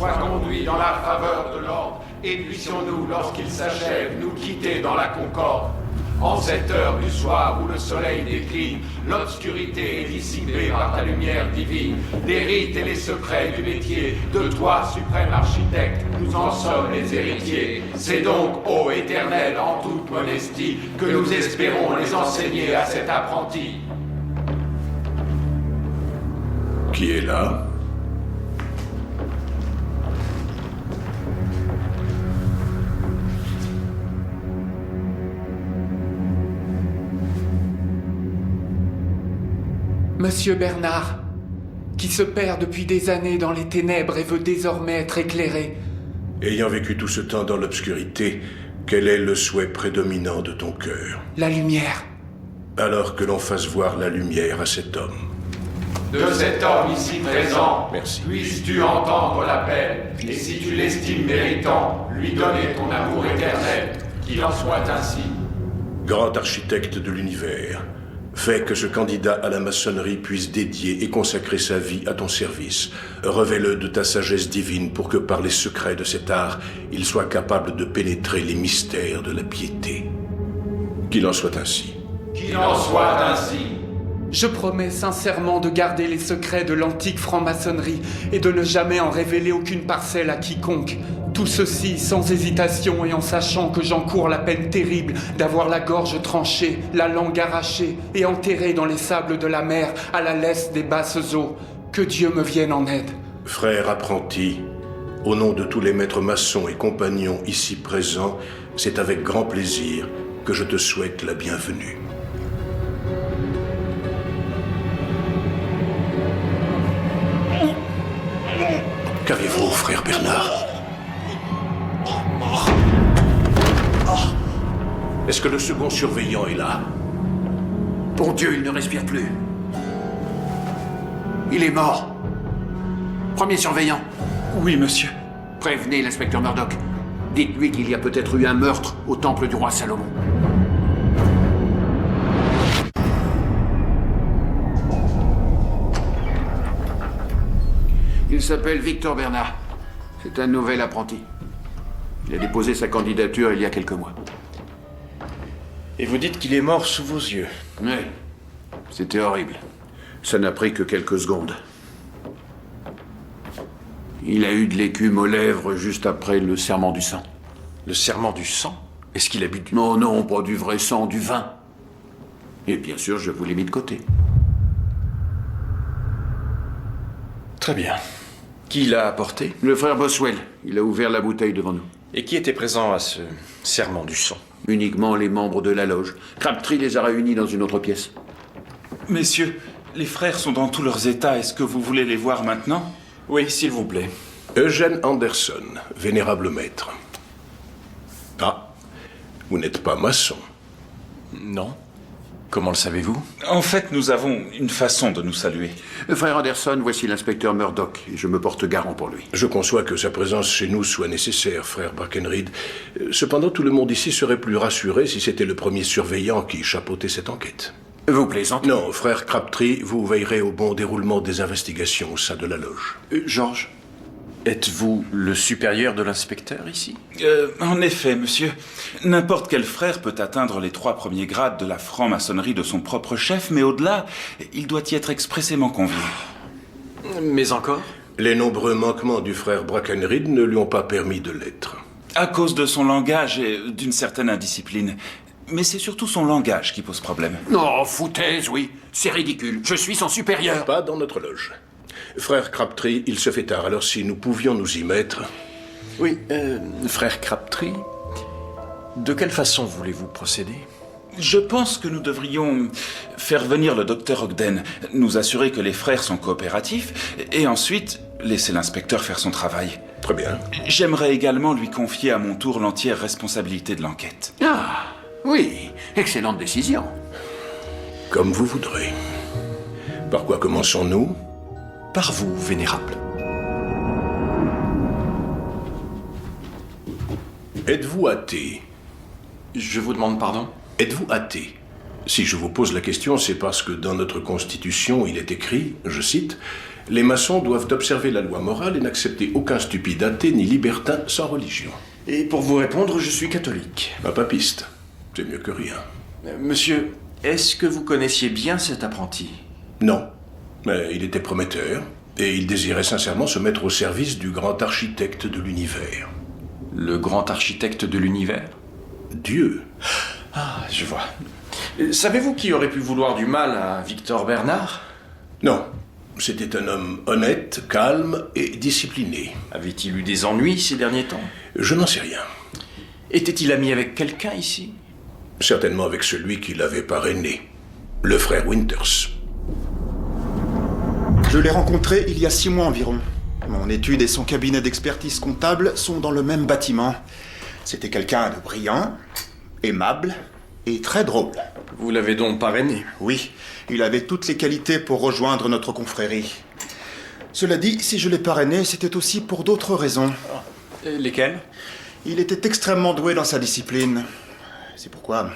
soit conduit dans la faveur de l'ordre, et puissions-nous, lorsqu'il s'achève, nous quitter dans la concorde. En cette heure du soir où le soleil décline, l'obscurité est dissipée par ta lumière divine. Les rites et les secrets du métier, de toi, suprême architecte, nous en sommes les héritiers. C'est donc, ô Éternel, en toute modestie, que nous espérons les enseigner à cet apprenti. Qui est là ? Monsieur Bernard, qui se perd depuis des années dans les ténèbres et veut désormais être éclairé. Ayant vécu tout ce temps dans l'obscurité, quel est le souhait prédominant de ton cœur? La lumière. Alors que l'on fasse voir la lumière à cet homme. De cet homme ici présent, Merci. puisses-tu entendre l'appel, et si tu l'estimes méritant, lui donner ton amour éternel, qu'il en soit ainsi. Grand architecte de l'univers, fais que ce candidat à la maçonnerie puisse dédier et consacrer sa vie à ton service. Revêt-le de ta sagesse divine pour que par les secrets de cet art, il soit capable de pénétrer les mystères de la piété. Qu'il en soit ainsi. Qu'il en soit ainsi. Je promets sincèrement de garder les secrets de l'antique franc-maçonnerie et de ne jamais en révéler aucune parcelle à quiconque. Tout ceci sans hésitation et en sachant que j'encours la peine terrible d'avoir la gorge tranchée, la langue arrachée et enterrée dans les sables de la mer à la laisse des basses eaux. Que Dieu me vienne en aide. Frère apprenti, au nom de tous les maîtres maçons et compagnons ici présents, c'est avec grand plaisir que je te souhaite la bienvenue. Qu'avez-vous, frère Bernard? Est-ce que le second surveillant est là? Bon Dieu, il ne respire plus. Il est mort. Premier surveillant. Oui, monsieur. Prévenez l'inspecteur Murdoch. Dites-lui qu'il y a peut-être eu un meurtre au temple du roi Salomon. Il s'appelle Victor Bernard. C'est un nouvel apprenti. Il a déposé sa candidature il y a quelques mois. Et vous dites qu'il est mort sous vos yeux. Oui. C'était horrible. Ça n'a pris que quelques secondes. Il a eu de l'écume aux lèvres juste après le serment du sang. Le serment du sang? Est-ce qu'il a bu du... Non, non, pas du vrai sang, du vin. Et bien sûr, je vous l'ai mis de côté. Très bien. Qui l'a apporté? Le frère Boswell. Il a ouvert la bouteille devant nous. Et qui était présent à ce serment du sang? Uniquement les membres de la loge. Crabtree les a réunis dans une autre pièce. Messieurs, les frères sont dans tous leurs états. Est-ce que vous voulez les voir maintenant? Oui, s'il vous plaît. Eugène Anderson, vénérable maître. Ah, vous n'êtes pas maçon. Non. Comment le savez-vous? En fait, nous avons une façon de nous saluer. Frère Anderson, voici l'inspecteur Murdoch, et je me porte garant pour lui. Je conçois que sa présence chez nous soit nécessaire, frère Brackenreed. Cependant, tout le monde ici serait plus rassuré si c'était le premier surveillant qui chapeautait cette enquête. Vous plaisantez? Non, frère Crabtree, vous veillerez au bon déroulement des investigations au sein de la loge. Georges, êtes-vous le supérieur de l'inspecteur ici? En effet, monsieur. N'importe quel frère peut atteindre les 3 premiers grades de la franc-maçonnerie de son propre chef, mais au-delà, il doit y être expressément convié. Mais encore? Les nombreux manquements du frère Brackenreed ne lui ont pas permis de l'être. À cause de son langage et d'une certaine indiscipline. Mais c'est surtout son langage qui pose problème. Non, foutaise, oui. C'est ridicule. Je suis son supérieur. Pas dans notre loge. Frère Crabtree, il se fait tard, alors si nous pouvions nous y mettre... Oui, frère Crabtree, de quelle façon voulez-vous procéder? Je pense que nous devrions faire venir le docteur Ogden, nous assurer que les frères sont coopératifs, et ensuite laisser l'inspecteur faire son travail. Très bien. J'aimerais également lui confier à mon tour l'entière responsabilité de l'enquête. Ah, oui. Excellente décision. Comme vous voudrez. Par quoi commençons-nous? Par vous, vénérable. Êtes-vous athée? Je vous demande pardon? Êtes-vous athée? Si je vous pose la question, c'est parce que dans notre Constitution, il est écrit, je cite, « Les maçons doivent observer la loi morale et n'accepter aucun stupide athée ni libertin sans religion. Et pour vous répondre, je suis catholique. Un papiste, c'est mieux que rien. Monsieur, est-ce que vous connaissiez bien cet apprenti? Non, mais il était prometteur et il désirait sincèrement se mettre au service du grand architecte de l'univers. Le grand architecte de l'univers? Dieu. Ah, je vois. Savez-vous qui aurait pu vouloir du mal à Victor Bernard? Non, c'était un homme honnête, calme et discipliné. Avait-il eu des ennuis ces derniers temps? Je n'en sais rien. Était-il ami avec quelqu'un ici? Certainement avec celui qui l'avait parrainé, le frère Winters. Je l'ai rencontré il y a 6 mois environ. Mon étude et son cabinet d'expertise comptable sont dans le même bâtiment. C'était quelqu'un de brillant, aimable et très drôle. Vous l'avez donc parrainé? Oui, il avait toutes les qualités pour rejoindre notre confrérie. Cela dit, si je l'ai parrainé, c'était aussi pour d'autres raisons. Lesquelles? Il était extrêmement doué dans sa discipline. C'est pourquoi,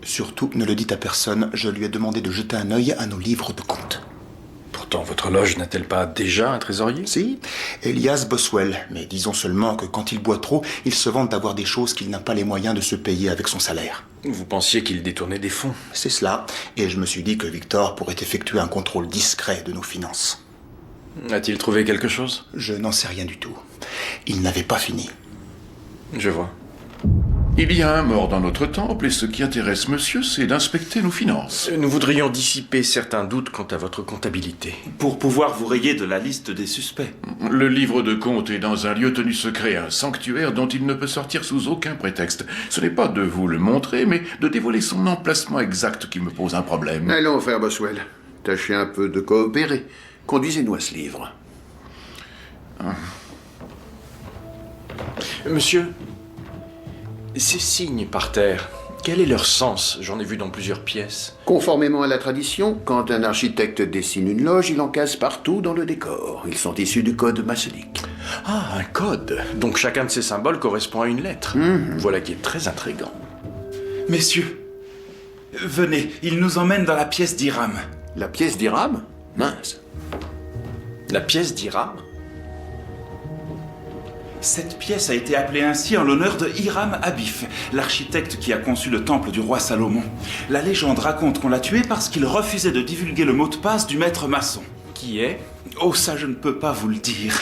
surtout ne le dites à personne, je lui ai demandé de jeter un œil à nos livres de comptes. Pourtant, votre loge n'a-t-elle pas déjà un trésorier? Si, Elias Boswell. Mais disons seulement que quand il boit trop, il se vante d'avoir des choses qu'il n'a pas les moyens de se payer avec son salaire. Vous pensiez qu'il détournait des fonds? C'est cela, et je me suis dit que Victor pourrait effectuer un contrôle discret de nos finances. A-t-il trouvé quelque chose? Je n'en sais rien du tout. Il n'avait pas fini. Je vois. Il y a un mort dans notre temple et ce qui intéresse monsieur, c'est d'inspecter nos finances. Nous voudrions dissiper certains doutes quant à votre comptabilité. Pour pouvoir vous rayer de la liste des suspects. Le livre de compte est dans un lieu tenu secret, un sanctuaire dont il ne peut sortir sous aucun prétexte. Ce n'est pas de vous le montrer, mais de dévoiler son emplacement exact qui me pose un problème. Allons, frère Boswell. Tâchez un peu de coopérer. Conduisez-nous à ce livre. Monsieur, ces signes par terre, quel est leur sens? J'en ai vu dans plusieurs pièces. Conformément à la tradition, quand un architecte dessine une loge, il en casse partout dans le décor. Ils sont issus du code maçonnique. Ah, un code. Donc chacun de ces symboles correspond à une lettre. Voilà qui est très intriguant. Messieurs, venez, il nous emmène dans la pièce d'Hiram. La pièce d'Hiram? Mince. La pièce d'Hiram? Cette pièce a été appelée ainsi en l'honneur de Hiram Abif, l'architecte qui a conçu le temple du roi Salomon. La légende raconte qu'on l'a tué parce qu'il refusait de divulguer le mot de passe du maître maçon. Qui est? Oh, ça je ne peux pas vous le dire.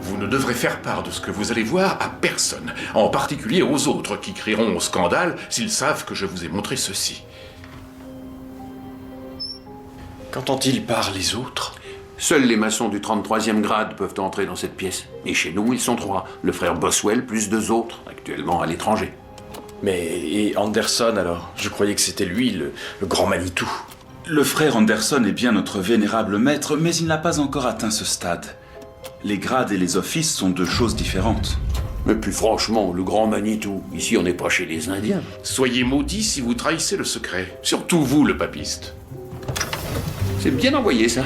Vous ne devrez faire part de ce que vous allez voir à personne, en particulier aux autres qui crieront au scandale s'ils savent que je vous ai montré ceci. Qu'entend-il par les autres? Seuls les maçons du 33e grade peuvent entrer dans cette pièce. Et chez nous, ils sont 3. Le frère Boswell plus 2 autres, actuellement à l'étranger. Mais et Anderson alors? Je croyais que c'était lui, le grand Manitou. Le frère Anderson est bien notre vénérable maître, mais il n'a pas encore atteint ce stade. Les grades et les offices sont 2 choses différentes. Mais puis franchement, le grand Manitou, ici on n'est pas chez les Indiens. Soyez maudits si vous trahissez le secret. Surtout vous, le papiste. C'est bien envoyé, ça.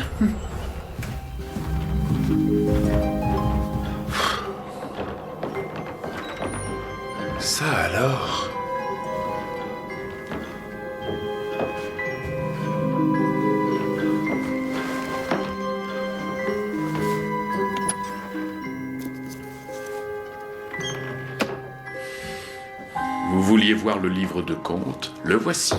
Ça alors? Vous vouliez voir le livre de compte? Le voici.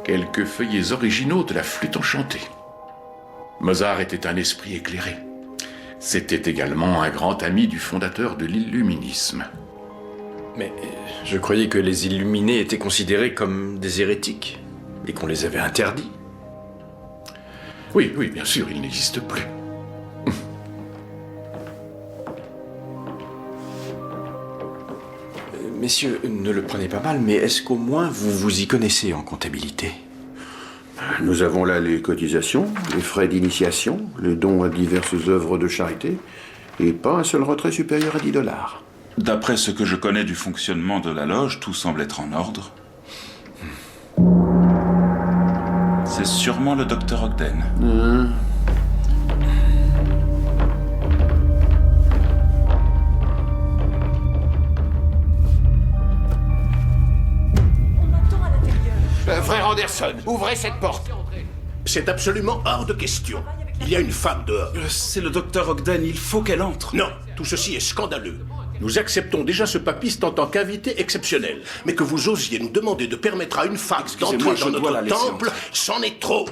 Quelques feuillets originaux de la flûte enchantée. Mozart était un esprit éclairé. C'était également un grand ami du fondateur de l'illuminisme. Mais je croyais que les illuminés étaient considérés comme des hérétiques et qu'on les avait interdits. Oui, bien sûr, il n'existe plus. Messieurs, ne le prenez pas mal, mais est-ce qu'au moins vous vous y connaissez en comptabilité? Nous avons là les cotisations, les frais d'initiation, le don à diverses œuvres de charité, et pas un seul retrait supérieur à $10. D'après ce que je connais du fonctionnement de la loge, tout semble être en ordre. C'est sûrement le docteur Ogden. Anderson, ouvrez cette porte. C'est absolument hors de question. Il y a une femme dehors. C'est le docteur Ogden, il faut qu'elle entre. Non, tout ceci est scandaleux. Nous acceptons déjà ce papiste en tant qu'invité exceptionnel. Mais que vous osiez nous demander de permettre à une femme Excusez-moi, d'entrer je dans dois la notre laisser temple, entrer. c'en est trop.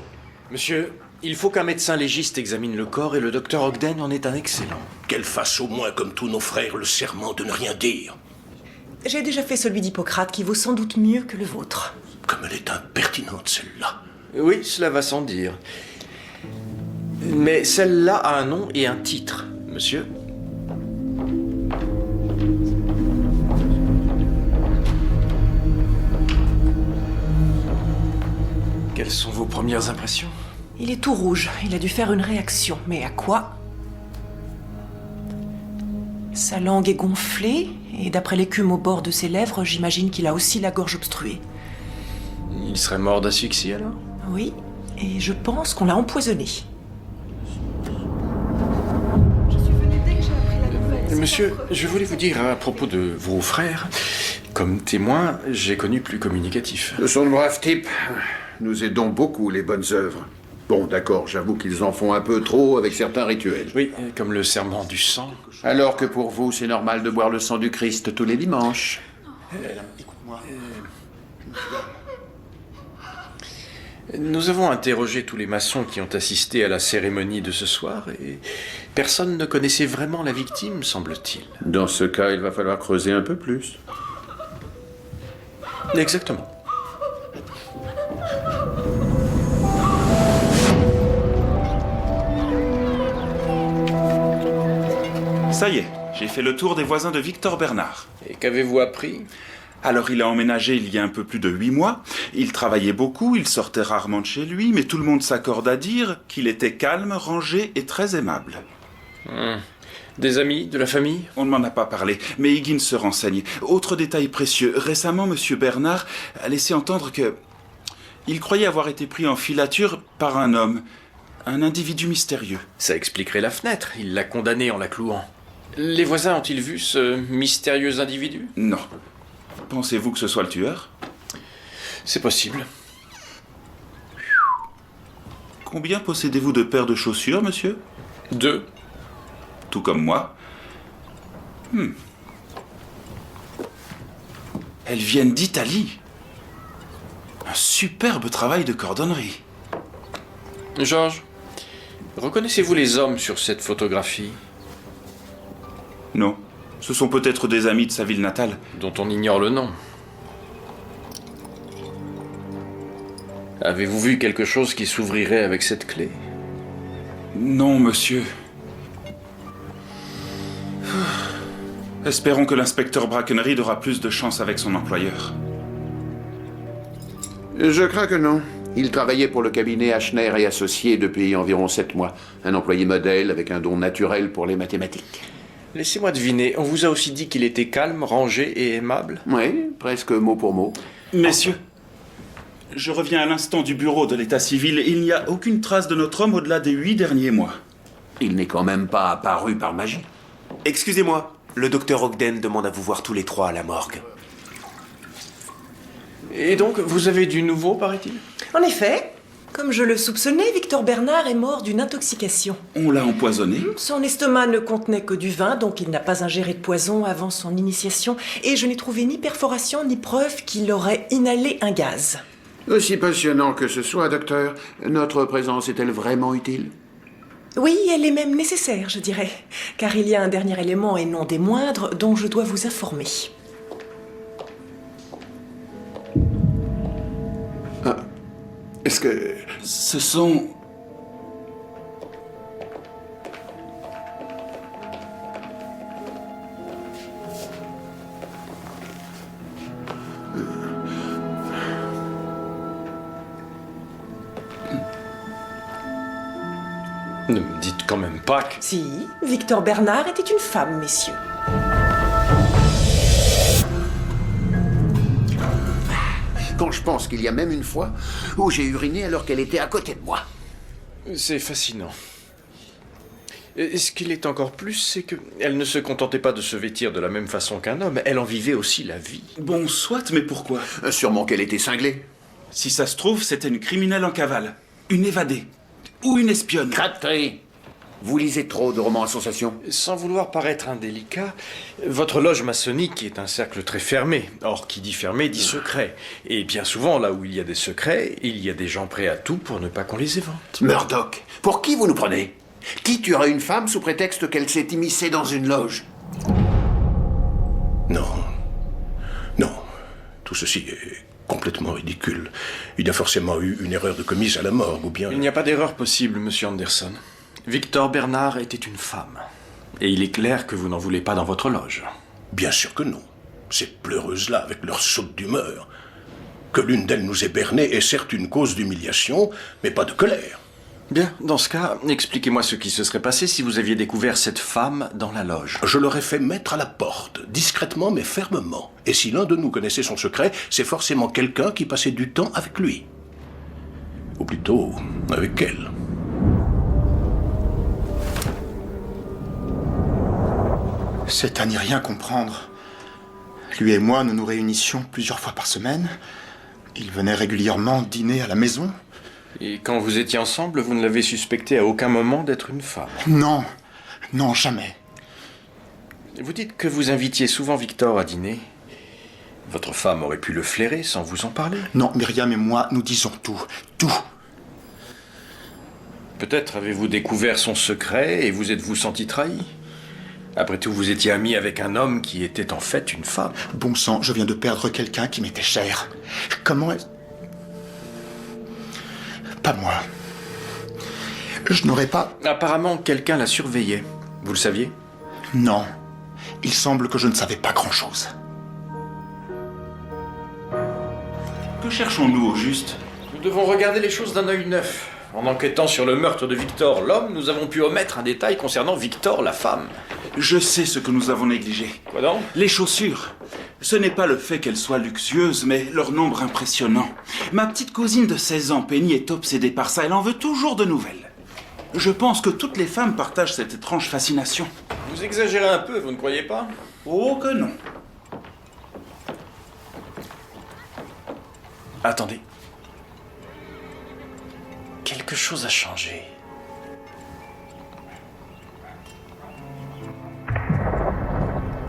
Monsieur, il faut qu'un médecin légiste examine le corps et le docteur Ogden en est un excellent. Qu'elle fasse au moins, comme tous nos frères, le serment de ne rien dire. J'ai déjà fait celui d'Hippocrate qui vaut sans doute mieux que le vôtre. Comme elle est impertinente, celle-là. Oui, cela va sans dire. Mais celle-là a un nom et un titre, monsieur. Quelles sont vos premières impressions? Il est tout rouge. Il a dû faire une réaction. Mais à quoi? Sa langue est gonflée, et d'après l'écume au bord de ses lèvres, j'imagine qu'il a aussi la gorge obstruée. Il serait mort d'asphyxie alors? Oui, et je pense qu'on l'a empoisonné. Monsieur, je voulais vous dire à propos de vos frères, comme témoin, j'ai connu plus communicatif. Ce sont de braves types. Nous aidons beaucoup les bonnes œuvres. Bon, d'accord, j'avoue qu'ils en font un peu trop avec certains rituels. Oui, comme le serment du sang. Alors que pour vous, c'est normal de boire le sang du Christ tous les dimanches. Nous avons interrogé tous les maçons qui ont assisté à la cérémonie de ce soir et personne ne connaissait vraiment la victime, semble-t-il. Dans ce cas, il va falloir creuser un peu plus. Exactement. Ça y est, j'ai fait le tour des voisins de Victor Bernard. Et qu'avez-vous appris? Alors il a emménagé il y a un peu plus de 8 mois, il travaillait beaucoup, il sortait rarement de chez lui, mais tout le monde s'accorde à dire qu'il était calme, rangé et très aimable. Des amis, de la famille? On ne m'en a pas parlé, mais Higgins se renseigne. Autre détail précieux, récemment M. Bernard a laissé entendre que... il croyait avoir été pris en filature par un homme, un individu mystérieux. Ça expliquerait la fenêtre, il l'a condamné en la clouant. Les voisins ont-ils vu ce mystérieux individu? Non. Pensez-vous que ce soit le tueur? C'est possible. Combien possédez-vous de paires de chaussures, monsieur? 2. Tout comme moi. Elles viennent d'Italie. Un superbe travail de cordonnerie. Georges, reconnaissez-vous les hommes sur cette photographie? Non. Ce sont peut-être des amis de sa ville natale. Dont on ignore le nom. Avez-vous vu quelque chose qui s'ouvrirait avec cette clé? Non, monsieur. Espérons que l'inspecteur Brackenreed aura plus de chance avec son employeur. Je crains que non. Il travaillait pour le cabinet Ashner et Associés depuis environ 7 mois. Un employé modèle avec un don naturel pour les mathématiques. Laissez-moi deviner, on vous a aussi dit qu'il était calme, rangé et aimable? Oui, presque mot pour mot. Messieurs, je reviens à l'instant du bureau de l'état civil. Il n'y a aucune trace de notre homme au-delà des 8 derniers mois. Il n'est quand même pas apparu par magie. Excusez-moi, le docteur Ogden demande à vous voir tous les trois à la morgue. Et donc, vous avez du nouveau, paraît-il? En effet, comme je le soupçonnais, Victor Bernard est mort d'une intoxication. On l'a empoisonné? Son estomac ne contenait que du vin, donc il n'a pas ingéré de poison avant son initiation, et je n'ai trouvé ni perforation ni preuve qu'il aurait inhalé un gaz. Aussi passionnant que ce soit, docteur, notre présence est-elle vraiment utile? Oui, elle est même nécessaire, je dirais, car il y a un dernier élément, et non des moindres, dont je dois vous informer. Est-ce que... Ce sont... Ne me dites quand même pas que... Si, Victor Bernard était une femme, messieurs. Quand je pense qu'il y a même une fois où j'ai uriné alors qu'elle était à côté de moi. C'est fascinant. Et ce qu'il est encore plus, c'est qu'elle ne se contentait pas de se vêtir de la même façon qu'un homme, elle en vivait aussi la vie. Bon, soit, mais pourquoi? Sûrement qu'elle était cinglée. Si ça se trouve, c'était une criminelle en cavale, une évadée, ou une espionne. Crabtree, vous lisez trop de romans à sensation. Sans vouloir paraître indélicat, votre loge maçonnique est un cercle très fermé. Or, qui dit fermé dit secret. Et bien souvent, là où il y a des secrets, il y a des gens prêts à tout pour ne pas qu'on les évente. Murdoch, pour qui vous nous prenez? Qui tuera une femme sous prétexte qu'elle s'est immiscée dans une loge? Non. Non. Tout ceci est complètement ridicule. Il y a forcément eu une erreur de commise à la morgue, ou bien... Il n'y a pas d'erreur possible, monsieur Anderson. Victor Bernard était une femme. Et il est clair que vous n'en voulez pas dans votre loge. Bien sûr que non. Ces pleureuses-là, avec leur saute d'humeur. Que l'une d'elles nous ait bernés est certes une cause d'humiliation, mais pas de colère. Bien, dans ce cas, expliquez-moi ce qui se serait passé si vous aviez découvert cette femme dans la loge. Je l'aurais fait mettre à la porte, discrètement mais fermement. Et si l'un de nous connaissait son secret, c'est forcément quelqu'un qui passait du temps avec lui. Ou plutôt, avec elle. C'est à n'y rien comprendre. Lui et moi, nous nous réunissions plusieurs fois par semaine. Il venait régulièrement dîner à la maison. Et quand vous étiez ensemble, vous ne l'avez suspecté à aucun moment d'être une femme. Non, non, jamais. Vous dites que vous invitiez souvent Victor à dîner. Votre femme aurait pu le flairer sans vous en parler. Non, Myriam et moi, nous disons tout. Tout. Peut-être avez-vous découvert son secret et vous êtes-vous senti trahi. Après tout, vous étiez ami avec un homme qui était en fait une femme. Bon sang, je viens de perdre quelqu'un qui m'était cher. Comment est... Pas moi. Je n'aurais pas... Apparemment, quelqu'un la surveillait. Vous le saviez? Non. Il semble que je ne savais pas grand-chose. Que cherchons-nous au juste? Nous devons regarder les choses d'un œil neuf. En enquêtant sur le meurtre de Victor, l'homme, nous avons pu omettre un détail concernant Victor, la femme. Je sais ce que nous avons négligé. Quoi donc? Les chaussures. Ce n'est pas le fait qu'elles soient luxueuses, mais leur nombre impressionnant. Ma petite cousine de 16 ans, Penny, est obsédée par ça. Elle en veut toujours de nouvelles. Je pense que toutes les femmes partagent cette étrange fascination. Vous exagérez un peu, vous ne croyez pas? Oh que non. Attendez. Quelque chose a changé.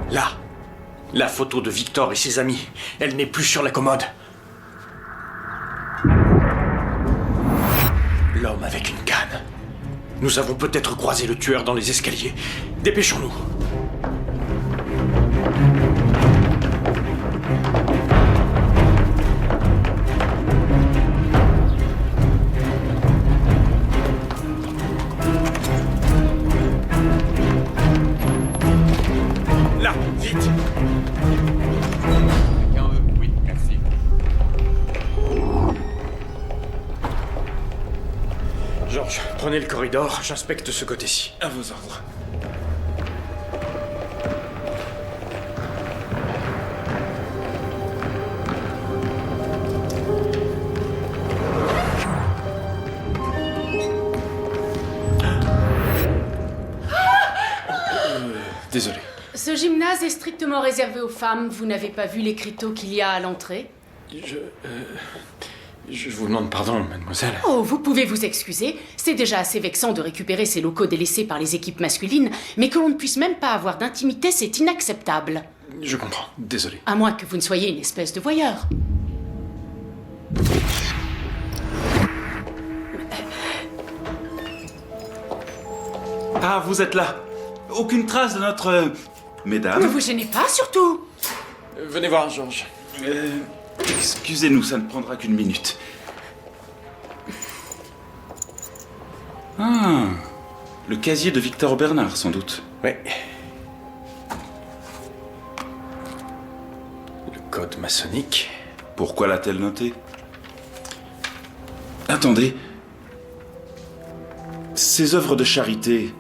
Là, la photo de Victor et ses amis. Elle n'est plus sur la commode. L'homme avec une canne. Nous avons peut-être croisé le tueur dans les escaliers. Dépêchons-nous. Là, vite. Oui, merci. Georges, prenez le corridor, j'inspecte ce côté-ci. À vos ordres. Désolé. Ce gymnase est strictement réservé aux femmes. Vous n'avez pas vu l'écriteau qu'il y a à l'entrée? Je vous demande pardon, mademoiselle. Oh, vous pouvez vous excuser. C'est déjà assez vexant de récupérer ces locaux délaissés par les équipes masculines, mais que l'on ne puisse même pas avoir d'intimité, c'est inacceptable. Je comprends, désolé. À moins que vous ne soyez une espèce de voyeur. Ah, vous êtes là. Aucune trace de notre... Mesdames. Ne vous gênez pas, surtout. Venez voir, Georges. Excusez-nous, ça ne prendra qu'une minute. Ah, le casier de Victor Bernard, sans doute. Oui. Le code maçonnique. Pourquoi l'a-t-elle noté? Attendez. Ces œuvres de charité,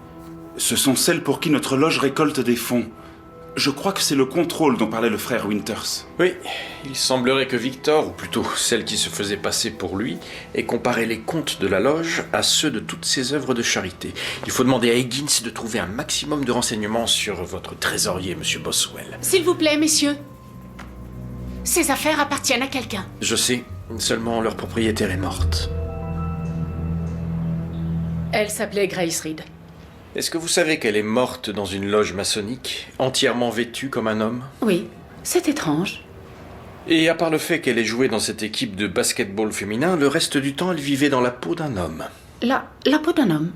ce sont celles pour qui notre loge récolte des fonds. Je crois que c'est le contrôle dont parlait le frère Winters. Oui, il semblerait que Victor, ou plutôt celle qui se faisait passer pour lui, ait comparé les comptes de la loge à ceux de toutes ses œuvres de charité. Il faut demander à Higgins de trouver un maximum de renseignements sur votre trésorier, monsieur Boswell. S'il vous plaît, messieurs. Ces affaires appartiennent à quelqu'un. Je sais, Seulement leur propriétaire est morte. Elle s'appelait Grace Reed. Est-ce que vous savez qu'elle est morte dans une loge maçonnique, entièrement vêtue comme un homme? Oui, c'est étrange. Et à part le fait qu'elle ait joué dans cette équipe de basketball féminin, le reste du temps, elle vivait dans la peau d'un homme. La peau d'un homme.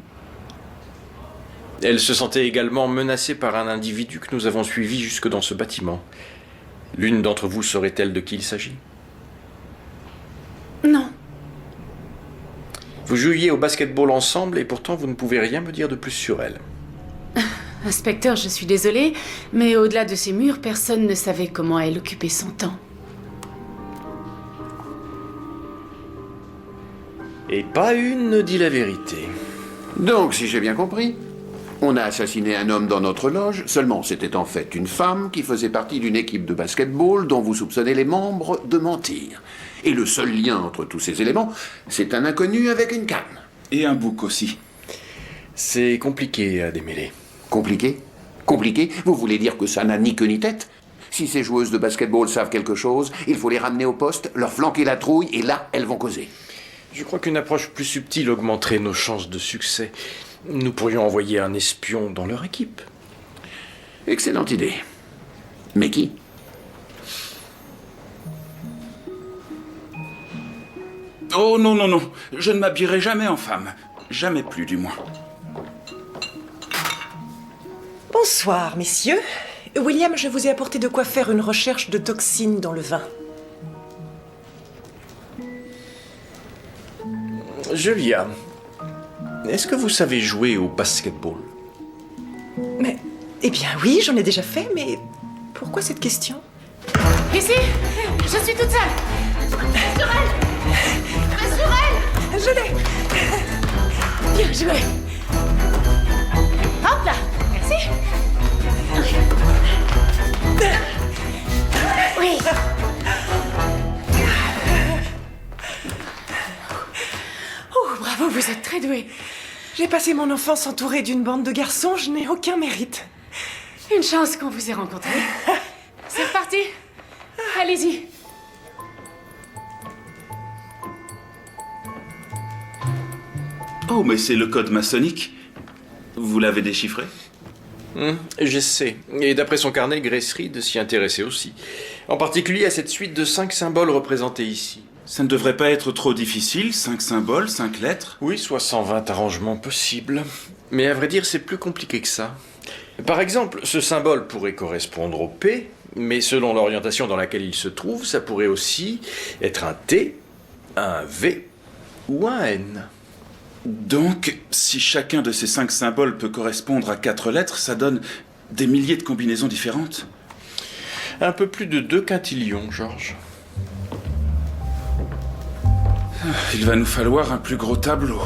Elle se sentait également menacée par un individu que nous avons suivi jusque dans ce bâtiment. L'une d'entre vous saurait-elle de qui il s'agit? Non. Vous jouiez au basketball ensemble et pourtant vous ne pouvez rien me dire de plus sur elle. Inspecteur, je suis désolée, mais au-delà de ces murs, personne ne savait comment elle occupait son temps. Et pas une ne dit la vérité. Donc, si j'ai bien compris, on a assassiné un homme dans notre loge, seulement c'était en fait une femme qui faisait partie d'une équipe de basketball dont vous soupçonnez les membres de mentir. Et le seul lien entre tous ces éléments, c'est un inconnu avec une canne. Et un bouc aussi. C'est compliqué à démêler. Compliqué? Compliqué? Vous voulez dire que ça n'a ni queue ni tête? Si ces joueuses de basketball savent quelque chose, il faut les ramener au poste, leur flanquer la trouille, et là, elles vont causer. Je crois qu'une approche plus subtile augmenterait nos chances de succès. Nous pourrions envoyer un espion dans leur équipe. Excellente idée. Mais qui? Oh non, non, non. Je ne m'habillerai jamais en femme. Jamais plus, du moins. Bonsoir, messieurs. William, je vous ai apporté de quoi faire une recherche de toxines dans le vin. Julia, est-ce que vous savez jouer au basketball? Mais, eh bien oui, j'en ai déjà fait, mais pourquoi cette question? Ici, je suis toute seule. Sur elle. Sur elle. Je l'ai. Bien joué. Hop là. Merci. Oui. Oh, bravo, vous êtes très douée. J'ai passé mon enfance entourée d'une bande de garçons, je n'ai aucun mérite. Une chance qu'on vous ait rencontré. C'est reparti. Allez-y. Oh, mais c'est le code maçonnique. Vous l'avez déchiffré? J'essaie. Et d'après son carnet, Grace Reed s'y intéressait aussi. En particulier à cette suite de 5 symboles représentés ici. Ça ne devrait pas être trop difficile, 5 symboles, 5 lettres. Oui, soit 120 arrangements possibles. Mais à vrai dire, c'est plus compliqué que ça. Par exemple, ce symbole pourrait correspondre au P, mais selon l'orientation dans laquelle il se trouve, ça pourrait aussi être un T, un V ou un N. Donc, si chacun de ces 5 symboles peut correspondre à 4 lettres, ça donne des milliers de combinaisons différentes. Un peu plus de 2 quintillions, Georges. Il va nous falloir un plus gros tableau.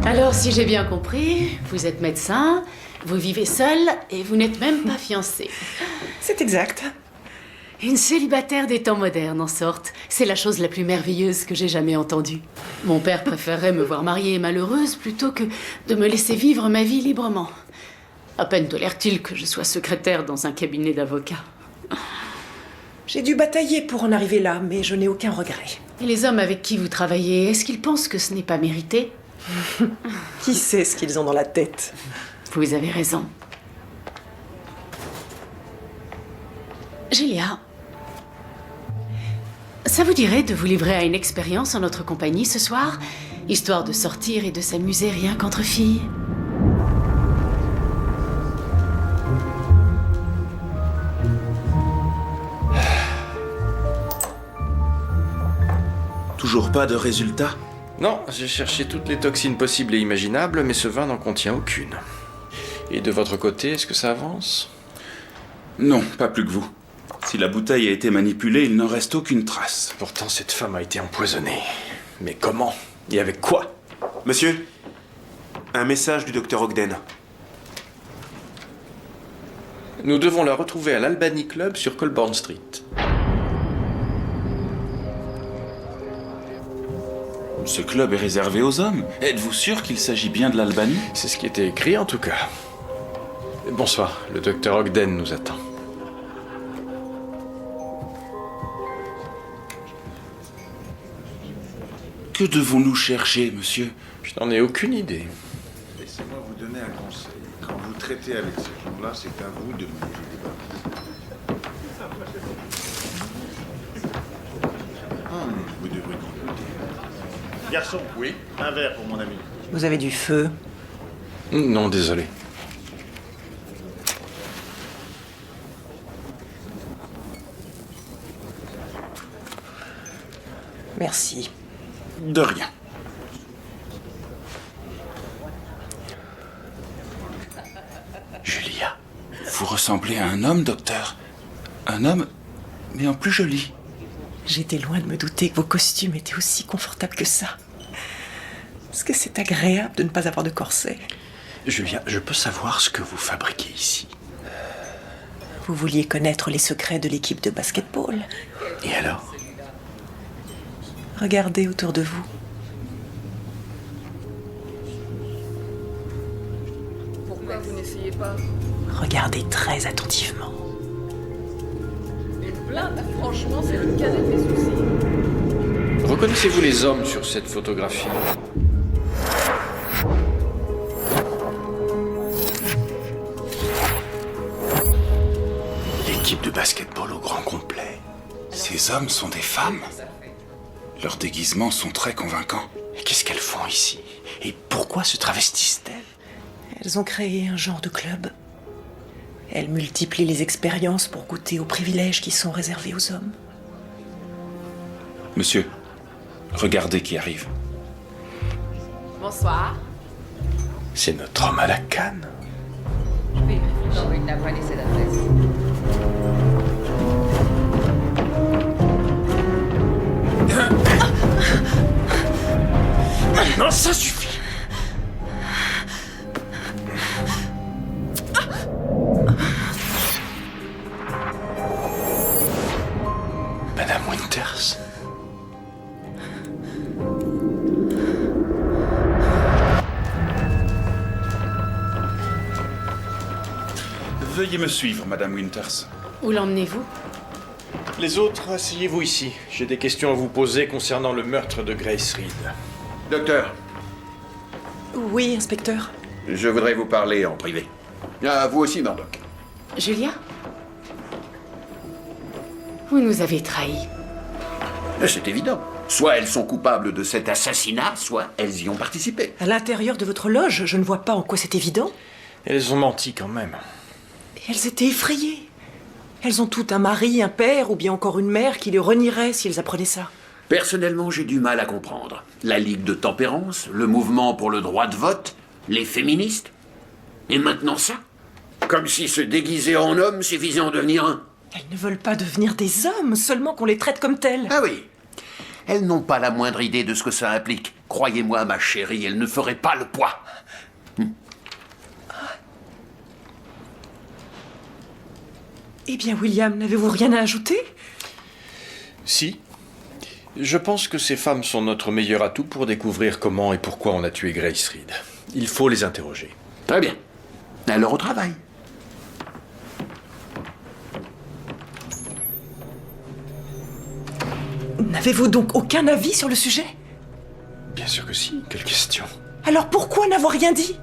Alors, si j'ai bien compris, vous êtes médecin, vous vivez seul et vous n'êtes même pas fiancé. C'est exact. Une célibataire des temps modernes, en sorte. C'est la chose la plus merveilleuse que j'ai jamais entendue. Mon père préférerait me voir mariée et malheureuse plutôt que de me laisser vivre ma vie librement. À peine tolère-t-il que je sois secrétaire dans un cabinet d'avocats. J'ai dû batailler pour en arriver là, mais je n'ai aucun regret. Et les hommes avec qui vous travaillez, est-ce qu'ils pensent que ce n'est pas mérité? Qui sait ce qu'ils ont dans la tête? Vous avez raison. Julia, ça vous dirait de vous livrer à une expérience en notre compagnie ce soir, histoire de sortir et de s'amuser rien qu'entre filles? Toujours pas de résultat? Non, j'ai cherché toutes les toxines possibles et imaginables, mais ce vin n'en contient aucune. Et de votre côté, est-ce que ça avance? Non, pas plus que vous. Si la bouteille a été manipulée, il n'en reste aucune trace. Pourtant, cette femme a été empoisonnée. Mais comment? Et avec quoi? Monsieur, un message du docteur Ogden. Nous devons la retrouver à l'Albany Club sur Colborne Street. Ce club est réservé aux hommes. Êtes-vous sûr qu'il s'agit bien de l'Albany? C'est ce qui était écrit en tout cas. Bonsoir, le docteur Ogden nous attend. Que devons-nous chercher, monsieur? Je n'en ai aucune idée. Laissez-moi vous donner un conseil. Quand vous traitez avec ces gens-là, c'est à vous de mener le débat. Vous devrez écouter. Garçon, oui, un verre pour mon ami. Vous avez du feu. Non, désolé. Merci. De rien. Julia, vous ressemblez à un homme, docteur. Un homme, mais en plus joli. J'étais loin de me douter que vos costumes étaient aussi confortables que ça. Est-ce que c'est agréable de ne pas avoir de corset? Julia, je peux savoir ce que vous fabriquez ici? Vous vouliez connaître les secrets de l'équipe de basketball. Et alors? Regardez autour de vous. Pourquoi vous n'essayez pas? Regardez très attentivement. Une plainte, franchement, c'est le cas de mes soucis. Reconnaissez-vous les hommes sur cette photographie? L'équipe de basketball au grand complet. Ces hommes sont des femmes. Leurs déguisements sont très convaincants. Et qu'est-ce qu'elles font ici? Et pourquoi se travestissent-elles? Elles ont créé un genre de club. Elles multiplient les expériences pour goûter aux privilèges qui sont réservés aux hommes. Monsieur, regardez qui arrive. Bonsoir. C'est notre homme à la canne. Je vais y réfléchir. Non, il n'a pas laissé d'adresse. Non, ça suffit. Madame Winters. Veuillez me suivre, Madame Winters. Où l'emmenez-vous? Les autres, asseyez-vous ici. J'ai des questions à vous poser concernant le meurtre de Grace Reed. Docteur, Oui, inspecteur. je voudrais vous parler en privé. Ah, vous aussi, Murdoch. Julia? Vous nous avez trahis. C'est évident. Soit elles sont coupables de cet assassinat, soit elles y ont participé. À l'intérieur de votre loge, je ne vois pas en quoi c'est évident. Elles ont menti quand même. Et elles étaient effrayées. Elles ont toutes un mari, un père ou bien encore une mère qui les renierait si elles apprenaient ça. Personnellement, j'ai du mal à comprendre. La Ligue de Tempérance, le mouvement pour le droit de vote, les féministes. Et maintenant ça? Comme si se déguiser en homme suffisait à en devenir un. Elles ne veulent pas devenir des hommes, seulement qu'on les traite comme tels. Ah oui. Elles n'ont pas la moindre idée de ce que ça implique. Croyez-moi, ma chérie, elles ne feraient pas le poids. Eh bien, William, n'avez-vous rien à ajouter? Si. Je pense que ces femmes sont notre meilleur atout pour découvrir comment et pourquoi on a tué Grace Reed. Il faut les interroger. Très bien. Alors au travail. N'avez-vous donc aucun avis sur le sujet? Bien sûr que si. Quelle question? Alors pourquoi n'avoir rien dit?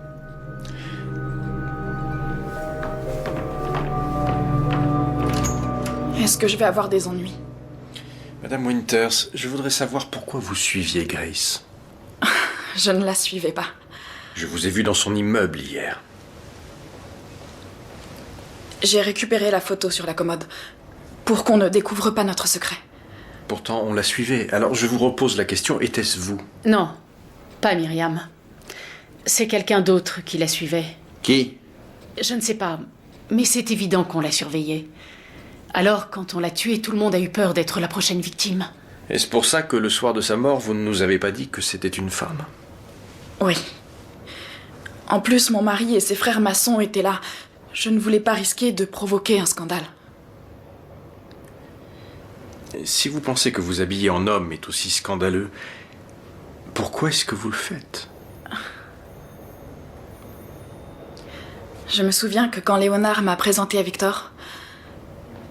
Est-ce que je vais avoir des ennuis? Madame Winters, je voudrais savoir pourquoi vous suiviez Grace. Je ne la suivais pas. Je vous ai vu dans son immeuble hier. J'ai récupéré la photo sur la commode pour qu'on ne découvre pas notre secret. Pourtant, on la suivait. Alors je vous repose la question, était-ce vous? Non, pas Myriam. C'est quelqu'un d'autre qui la suivait. Qui? Je ne sais pas, mais c'est évident qu'on la surveillait. Alors, quand on l'a tuée, tout le monde a eu peur d'être la prochaine victime. Est-ce pour ça que le soir de sa mort, vous ne nous avez pas dit que c'était une femme? Oui. En plus, mon mari et ses frères maçons étaient là. Je ne voulais pas risquer de provoquer un scandale. Si vous pensez que vous habiller en homme est aussi scandaleux, pourquoi est-ce que vous le faites? Je me souviens que quand Léonard m'a présenté à Victor,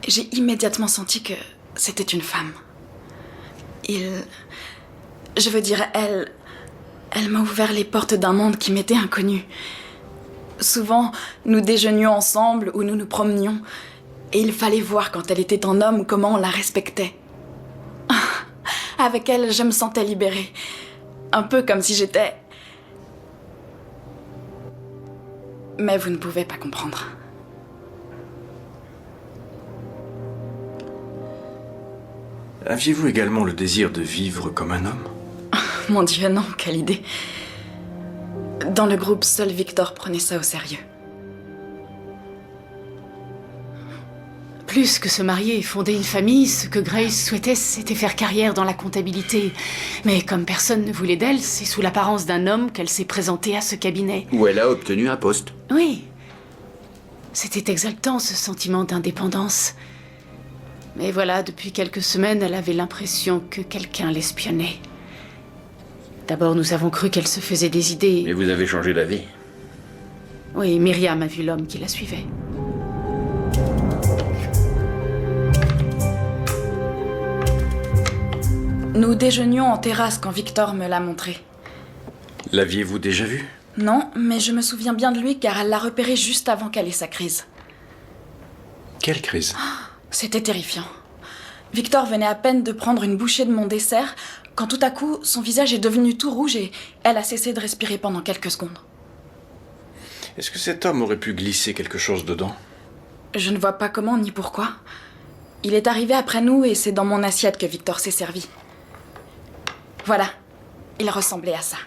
j'ai immédiatement senti que c'était une femme. Je veux dire, elle m'a ouvert les portes d'un monde qui m'était inconnu. Souvent, nous déjeunions ensemble ou nous nous promenions. Et il fallait voir quand elle était en homme comment on la respectait. Avec elle, je me sentais libérée. Un peu comme si j'étais... Mais vous ne pouvez pas comprendre. Aviez-vous également le désir de vivre comme un homme? Mon Dieu, non, quelle idée. Dans le groupe, seul Victor prenait ça au sérieux. Plus que se marier et fonder une famille, ce que Grace souhaitait, c'était faire carrière dans la comptabilité. Mais comme personne ne voulait d'elle, c'est sous l'apparence d'un homme qu'elle s'est présentée à ce cabinet. Où elle a obtenu un poste. Oui. C'était exaltant, ce sentiment d'indépendance. Mais voilà, depuis quelques semaines, elle avait l'impression que quelqu'un l'espionnait. D'abord, nous avons cru qu'elle se faisait des idées. Et vous avez changé d'avis? Oui, Myriam a vu l'homme qui la suivait. Nous déjeunions en terrasse quand Victor me l'a montré. L'aviez-vous déjà vu? Non, mais je me souviens bien de lui car elle l'a repéré juste avant qu'elle ait sa crise. Quelle crise? C'était terrifiant. Victor venait à peine de prendre une bouchée de mon dessert quand tout à coup, son visage est devenu tout rouge et elle a cessé de respirer pendant quelques secondes. Est-ce que cet homme aurait pu glisser quelque chose dedans? Je ne vois pas comment ni pourquoi. Il est arrivé après nous et c'est dans mon assiette que Victor s'est servi. Voilà, il ressemblait à ça.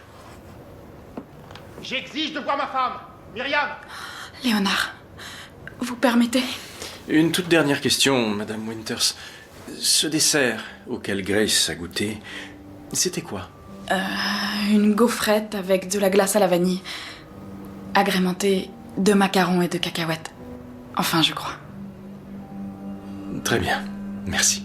J'exige de voir ma femme, Myriam. Léonard, vous permettez? Une toute dernière question, Madame Winters. Ce dessert auquel Grace a goûté, c'était quoi? Une gaufrette avec de la glace à la vanille, agrémentée de macarons et de cacahuètes. Enfin, je crois. Très bien, merci.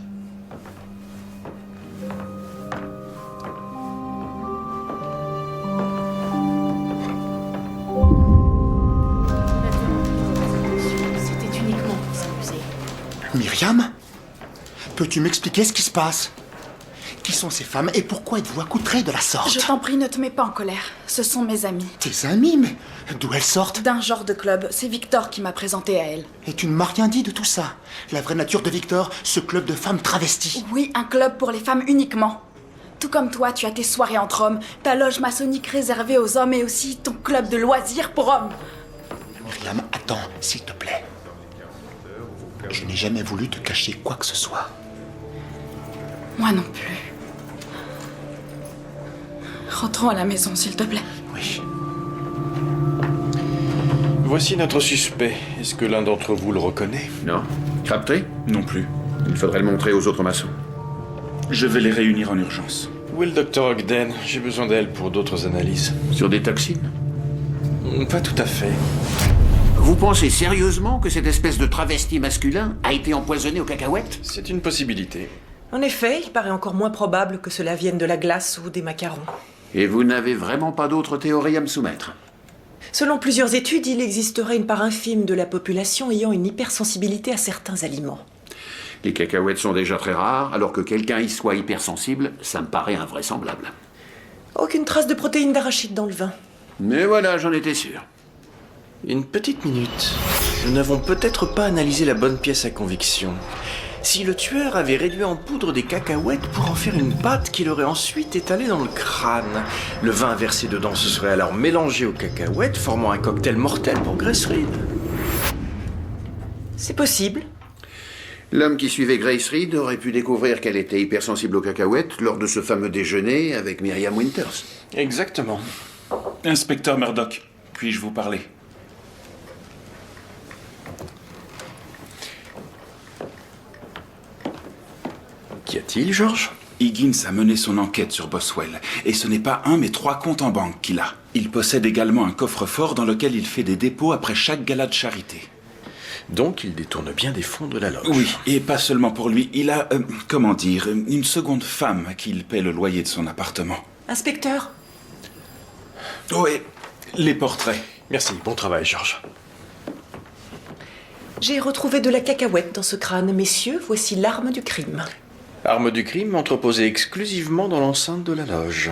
C'était uniquement pour s'amuser. Myriam? Peux-tu m'expliquer ce qui se passe? Qui sont ces femmes et pourquoi êtes-vous accoutrées de la sorte? Je t'en prie, ne te mets pas en colère. Ce sont mes amies. Tes amies? Mais d'où elles sortent? D'un genre de club. C'est Victor qui m'a présenté à elle. Et tu ne m'as rien dit de tout ça. La vraie nature de Victor, ce club de femmes travesties. Oui, un club pour les femmes uniquement. Tout comme toi, tu as tes soirées entre hommes, ta loge maçonnique réservée aux hommes et aussi ton club de loisirs pour hommes. Myriam, attends, s'il te plaît. Je n'ai jamais voulu te cacher quoi que ce soit. Moi non plus. Rentrons à la maison, s'il te plaît. Oui. Voici notre suspect. Est-ce que l'un d'entre vous le reconnaît? Non. Crabtree? Non plus. Il faudrait le montrer aux autres maçons. Je vais les réunir en urgence. Où est le docteur Ogden? J'ai besoin d'elle pour d'autres analyses. Sur des toxines? Pas tout à fait. Vous pensez sérieusement que cette espèce de travesti masculin a été empoisonné aux cacahuètes? C'est une possibilité. En effet, il paraît encore moins probable que cela vienne de la glace ou des macarons. Et vous n'avez vraiment pas d'autres théories à me soumettre? Selon plusieurs études, il existerait une part infime de la population ayant une hypersensibilité à certains aliments. Les cacahuètes sont déjà très rares, alors que quelqu'un y soit hypersensible, ça me paraît invraisemblable. Aucune trace de protéines d'arachide dans le vin. Mais voilà, j'en étais sûr. Une petite minute. Nous n'avons peut-être pas analysé la bonne pièce à conviction. Si le tueur avait réduit en poudre des cacahuètes pour en faire une pâte qu'il aurait ensuite étalée dans le crâne, le vin versé dedans se serait alors mélangé aux cacahuètes, formant un cocktail mortel pour Grace Reed. C'est possible. L'homme qui suivait Grace Reed aurait pu découvrir qu'elle était hypersensible aux cacahuètes lors de ce fameux déjeuner avec Myriam Winters. Exactement. Inspecteur Murdoch, puis-je vous parler? Qu'y a-t-il, George? Higgins a mené son enquête sur Boswell, et ce n'est pas un mais 3 comptes en banque qu'il a. Il possède également un coffre-fort dans lequel il fait des dépôts après chaque gala de charité. Donc il détourne bien des fonds de la loge. Oui, et pas seulement pour lui. Il a, une seconde femme à qui il paie le loyer de son appartement. Inspecteur? Oh, et les portraits. Merci, bon travail, George. J'ai retrouvé de la cacahuète dans ce crâne. Messieurs, voici l'arme du crime. Arme du crime entreposée exclusivement dans l'enceinte de la loge.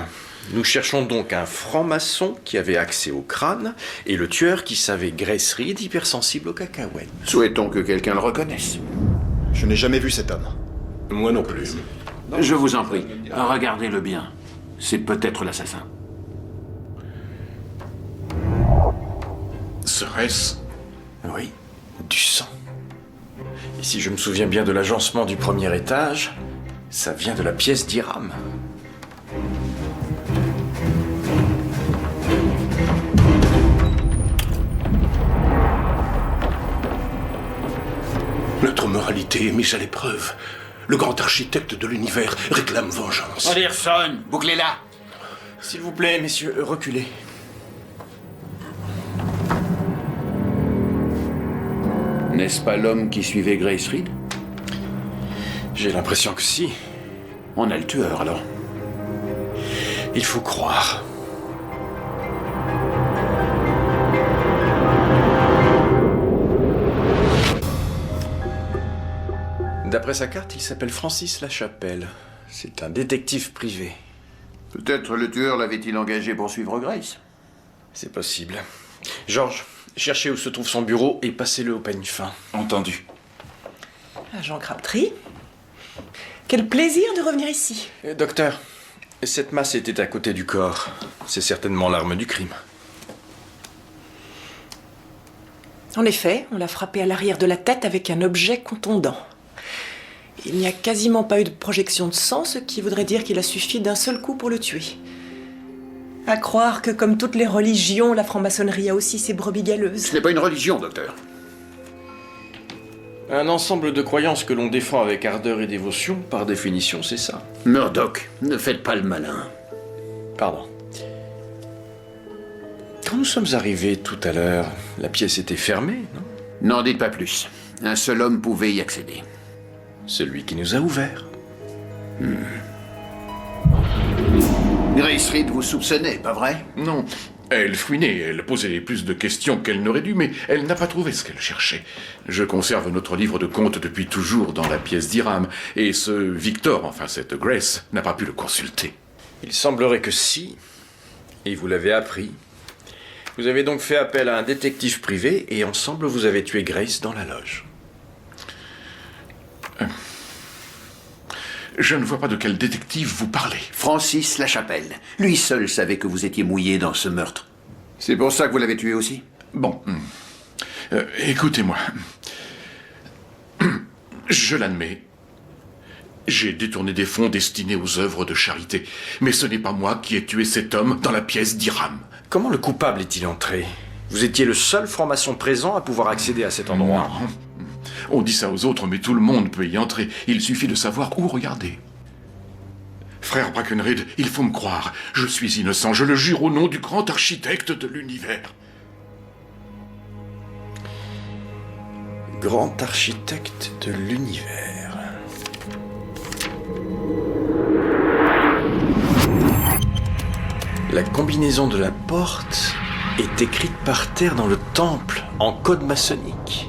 Nous cherchons donc un franc-maçon qui avait accès au crâne et le tueur qui savait Grace Reed hypersensible aux cacahuètes. Souhaitons que quelqu'un le reconnaisse. Je n'ai jamais vu cet homme. Moi non plus. Je vous en prie, regardez-le bien. C'est peut-être l'assassin. Serait-ce? Oui, du sang. Et si je me souviens bien de l'agencement du premier étage, ça vient de la pièce d'Hiram. Notre moralité est mise à l'épreuve. Le grand architecte de l'univers réclame vengeance. Anderson, bouclez-la! S'il vous plaît, messieurs, reculez. N'est-ce pas l'homme qui suivait Grace Reed? J'ai l'impression que si. On a le tueur, alors. Il faut croire. D'après sa carte, il s'appelle Francis Lachapelle. C'est un détective privé. Peut-être le tueur l'avait-il engagé pour suivre Grace. C'est possible. Georges, cherchez où se trouve son bureau et passez-le au peigne fin. Entendu. Agent Crabtree, quel plaisir de revenir ici. Docteur, cette masse était à côté du corps. C'est certainement l'arme du crime. En effet, on l'a frappé à l'arrière de la tête avec un objet contondant. Il n'y a quasiment pas eu de projection de sang, ce qui voudrait dire qu'il a suffi d'un seul coup pour le tuer. À croire que, comme toutes les religions, la franc-maçonnerie a aussi ses brebis galeuses. Ce n'est pas une religion, docteur. Un ensemble de croyances que l'on défend avec ardeur et dévotion, par définition, c'est ça. Murdoch, ne faites pas le malin. Pardon. Quand nous sommes arrivés tout à l'heure, la pièce était fermée, non? N'en dites pas plus. Un seul homme pouvait y accéder. Celui qui nous a ouvert. Grace Reed vous soupçonnait, pas vrai? Non. Elle fouinait, elle posait plus de questions qu'elle n'aurait dû, mais elle n'a pas trouvé ce qu'elle cherchait. Je conserve notre livre de contes depuis toujours dans la pièce d'Hiram, et ce Victor, enfin cette Grace, n'a pas pu le consulter. Il semblerait que si, et vous l'avez appris. Vous avez donc fait appel à un détective privé, et ensemble vous avez tué Grace dans la loge. Je ne vois pas de quel détective vous parlez. Francis Lachapelle. Lui seul savait que vous étiez mouillé dans ce meurtre. C'est pour ça que vous l'avez tué aussi? Bon. Écoutez-moi. Je l'admets. J'ai détourné des fonds destinés aux œuvres de charité. Mais ce n'est pas moi qui ai tué cet homme dans la pièce d'Hiram. Comment le coupable est-il entré? Vous étiez le seul franc-maçon présent à pouvoir accéder à cet endroit. Non. On dit ça aux autres, mais tout le monde peut y entrer. Il suffit de savoir où regarder. Frère Brackenridge, il faut me croire. Je suis innocent, je le jure au nom du grand architecte de l'univers. Grand architecte de l'univers. La combinaison de la porte est écrite par terre dans le temple, en code maçonnique.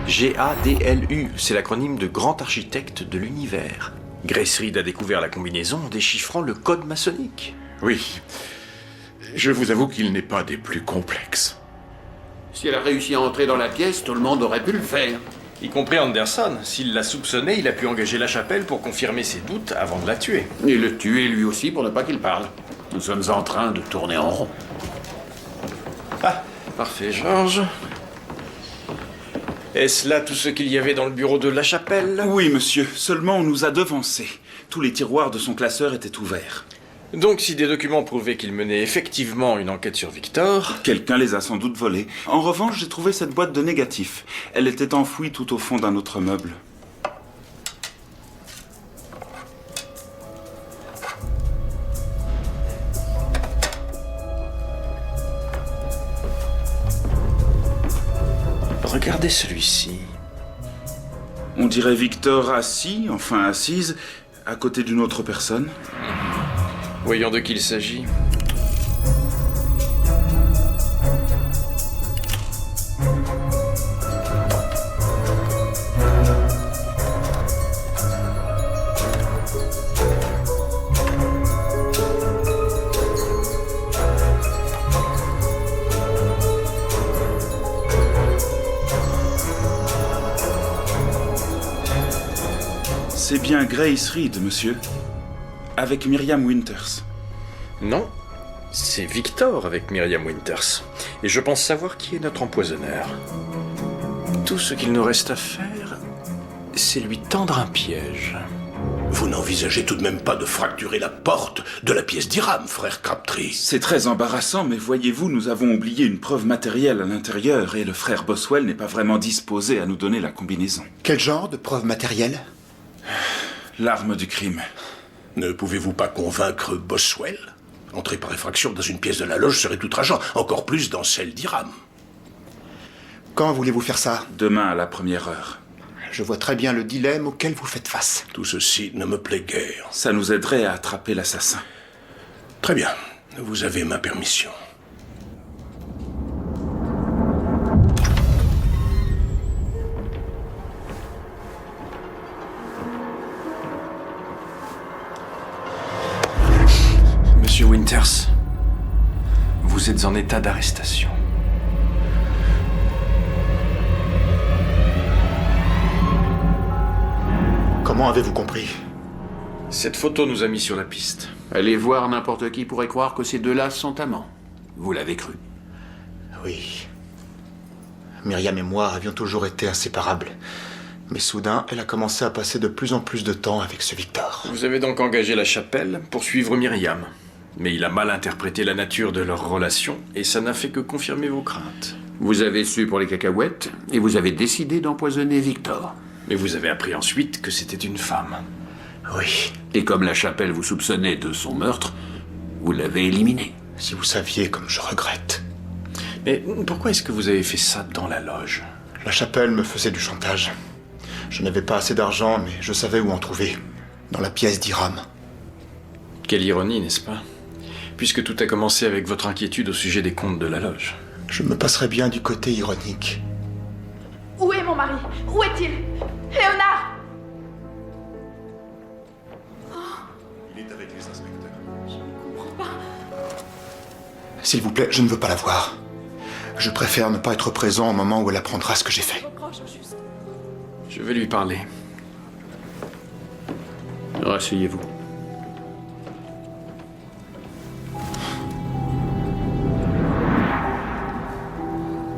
GADLU, c'est l'acronyme de Grand Architecte de l'Univers. Grace Reed a découvert la combinaison en déchiffrant le code maçonnique. Oui. Je vous avoue qu'il n'est pas des plus complexes. Si elle a réussi à entrer dans la pièce, tout le monde aurait pu le faire. Y compris Anderson. S'il l'a soupçonné, il a pu engager Lachapelle pour confirmer ses doutes avant de la tuer. Et le tuer lui aussi pour ne pas qu'il parle. Nous sommes en train de tourner en rond. Ah, parfait, Georges. Est-ce là tout ce qu'il y avait dans le bureau de Lachapelle? Oui, monsieur. Seulement, on nous a devancés. Tous les tiroirs de son classeur étaient ouverts. Donc, si des documents prouvaient qu'il menait effectivement une enquête sur Victor... Quelqu'un les a sans doute volés. En revanche, j'ai trouvé cette boîte de négatifs. Elle était enfouie tout au fond d'un autre meuble. Regardez celui-ci. On dirait Victor assis, enfin assise, à côté d'une autre personne. Voyons de qui il s'agit. C'est bien Grace Reed, monsieur. Avec Myriam Winters. Non, c'est Victor avec Myriam Winters. Et je pense savoir qui est notre empoisonneur. Tout ce qu'il nous reste à faire, c'est lui tendre un piège. Vous n'envisagez tout de même pas de fracturer la porte de la pièce d'Hiram, frère Crabtree? C'est très embarrassant, mais voyez-vous, nous avons oublié une preuve matérielle à l'intérieur et le frère Boswell n'est pas vraiment disposé à nous donner la combinaison. Quel genre de preuve matérielle? L'arme du crime. Ne pouvez-vous pas convaincre Boswell? Entrer par effraction dans une pièce de la loge serait outrageant, encore plus dans celle d'Hiram. Quand voulez-vous faire ça? Demain à la première heure. Je vois très bien le dilemme auquel vous faites face. Tout ceci ne me plaît guère. Ça nous aiderait à attraper l'assassin. Très bien, vous avez ma permission. Monsieur Winters, vous êtes en état d'arrestation. Comment avez-vous compris? Cette photo nous a mis sur la piste. Allez voir, n'importe qui pourrait croire que ces deux-là sont amants. Vous l'avez cru? Oui. Myriam et moi avions toujours été inséparables. Mais soudain, elle a commencé à passer de plus en plus de temps avec ce Victor. Vous avez donc engagé la chapelle pour suivre Myriam. Mais il a mal interprété la nature de leur relation et ça n'a fait que confirmer vos craintes. Vous avez su pour les cacahuètes et vous avez décidé d'empoisonner Victor. Mais vous avez appris ensuite que c'était une femme. Oui. Et comme la chapelle vous soupçonnait de son meurtre, vous l'avez éliminée. Si vous saviez comme je regrette. Mais pourquoi est-ce que vous avez fait ça dans la loge? La chapelle me faisait du chantage. Je n'avais pas assez d'argent, mais je savais où en trouver. Dans la pièce d'Hiram. Quelle ironie, n'est-ce pas? Puisque tout a commencé avec votre inquiétude au sujet des comptes de la loge. Je me passerais bien du côté ironique. Où est mon mari? Où est-il? Léonard! Il est avec les inspecteurs. Je ne comprends pas. S'il vous plaît, je ne veux pas la voir. Je préfère ne pas être présent au moment où elle apprendra ce que j'ai fait. Je vais lui parler. Rasseyez-vous.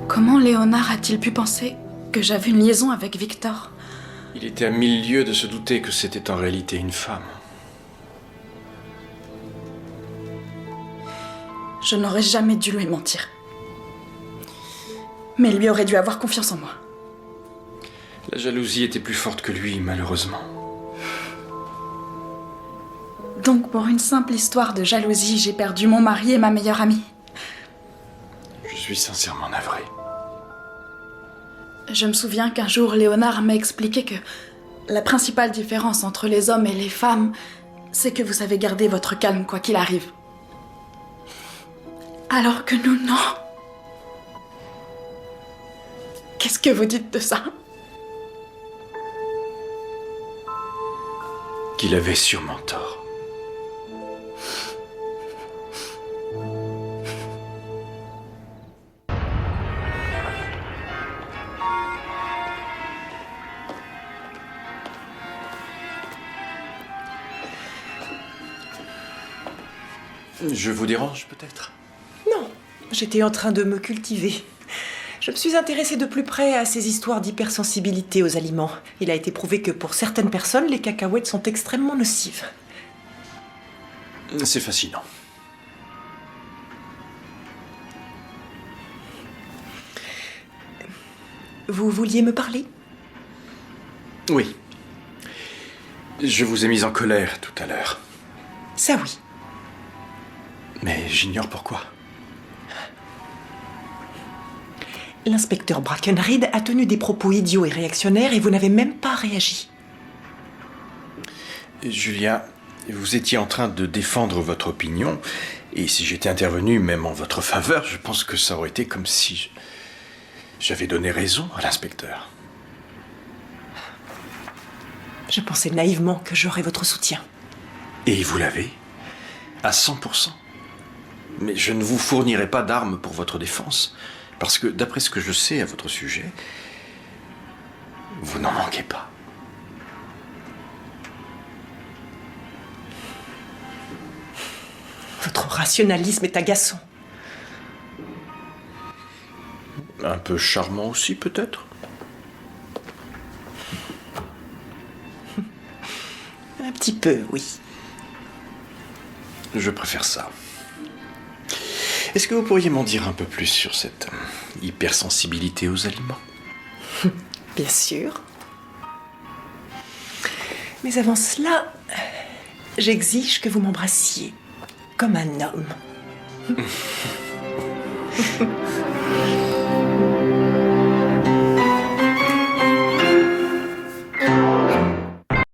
Comment Léonard a-t-il pu penser que j'avais une liaison avec Victor? Il était à 1000 lieues de se douter que c'était en réalité une femme. Je n'aurais jamais dû lui mentir. Mais il lui aurait dû avoir confiance en moi. La jalousie était plus forte que lui, malheureusement. Donc pour une simple histoire de jalousie, j'ai perdu mon mari et ma meilleure amie. Je suis sincèrement navré. Je me souviens qu'un jour, Léonard m'a expliqué que la principale différence entre les hommes et les femmes, c'est que vous savez garder votre calme quoi qu'il arrive. Alors que nous, non. Qu'est-ce que vous dites de ça? Qu'il avait sûrement tort. Je vous dérange peut-être? Non, j'étais en train de me cultiver. Je me suis intéressée de plus près à ces histoires d'hypersensibilité aux aliments. Il a été prouvé que pour certaines personnes, les cacahuètes sont extrêmement nocives. C'est fascinant. Vous vouliez me parler? Oui. Je vous ai mis en colère tout à l'heure. Ça oui. Mais j'ignore pourquoi. L'inspecteur Brackenreed a tenu des propos idiots et réactionnaires et vous n'avez même pas réagi. Julia, vous étiez en train de défendre votre opinion, et si j'étais intervenu même en votre faveur, je pense que ça aurait été comme si j'avais donné raison à l'inspecteur. Je pensais naïvement que j'aurais votre soutien. Et vous l'avez? À 100%. Mais je ne vous fournirai pas d'armes pour votre défense, parce que d'après ce que je sais à votre sujet, vous n'en manquez pas. rationalisme est agaçant. Un peu charmant aussi, peut-être? Un petit peu, oui. Je préfère ça. Est-ce que vous pourriez m'en dire un peu plus sur cette hypersensibilité aux aliments? Bien sûr. Mais avant cela, j'exige que vous m'embrassiez comme un homme.